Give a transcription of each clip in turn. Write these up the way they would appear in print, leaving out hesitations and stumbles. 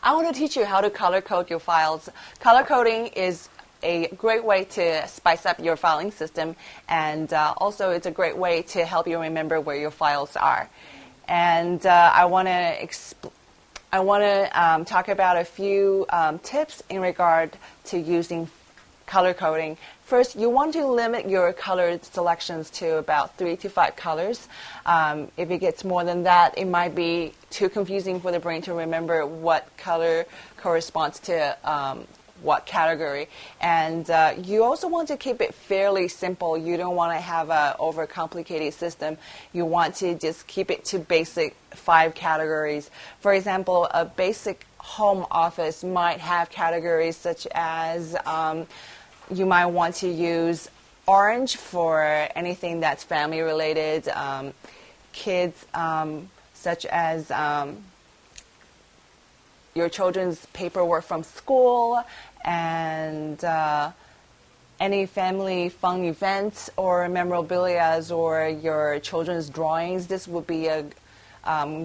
I want to teach you how to color code your files. Color coding is a great way to spice up your filing system, and also it's a great way to help you remember where your files are. And I want to talk about a few tips in regard to using color coding. First, you want to limit your color selections to about 3 to 5 colors. If it gets more than that, it might be too confusing for the brain to remember what color corresponds to what category. And you also want to keep it fairly simple. You don't want to have an overcomplicated system. You want to just keep it to basic 5 categories. For example, a basic home office might have categories such as you might want to use orange for anything that's family related, kids such as your children's paperwork from school, and any family fun events or memorabilia or your children's drawings. This would be a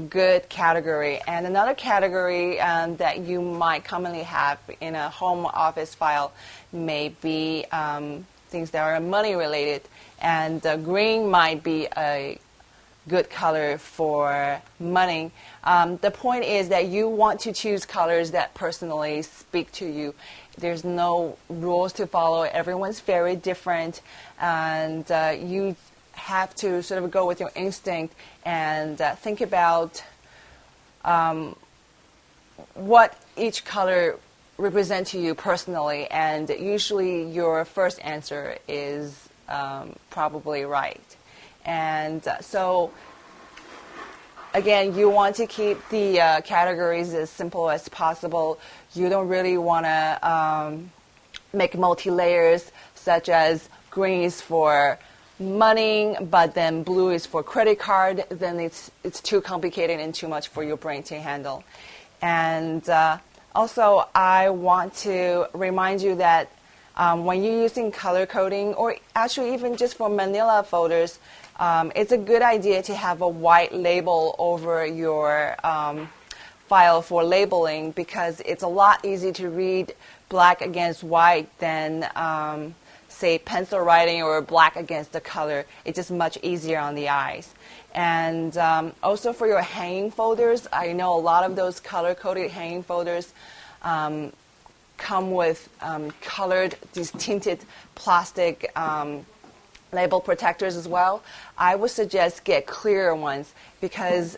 good category. And another category that you might commonly have in a home office file may be things that are money related. And green might be a good color for money. The point is that you want to choose colors that personally speak to you. There's no rules to follow. Everyone's very different, and you have to sort of go with your instinct and think about what each color represents to you personally, and usually your first answer is probably right. And so, again, you want to keep the categories as simple as possible. You don't really want to make multi-layers, such as green is for money, but then blue is for credit card. Then it's too complicated and too much for your brain to handle. And also, I want to remind you that when you're using color coding, or actually even just for manila folders, it's a good idea to have a white label over your file for labeling, because it's a lot easier to read black against white than, say, pencil writing or black against the color. It's just much easier on the eyes. And also for your hanging folders, I know a lot of those color-coded hanging folders come with colored, these tinted plastic label protectors as well. I would suggest get clearer ones, because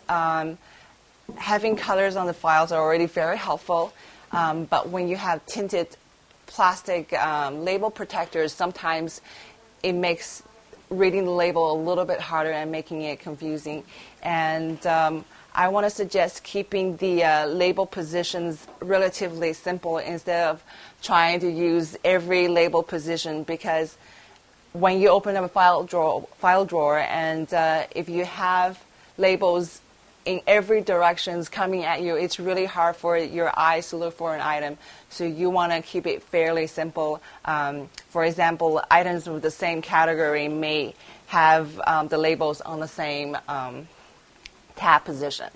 having colors on the files are already very helpful. But when you have tinted plastic label protectors, sometimes it makes reading the label a little bit harder and making it confusing. And I want to suggest keeping the label positions relatively simple instead of trying to use every label position, because when you open up a file drawer and if you have labels in every direction coming at you, it's really hard for your eyes to look for an item. So you want to keep it fairly simple. For example, items with the same category may have the labels on the same tab position.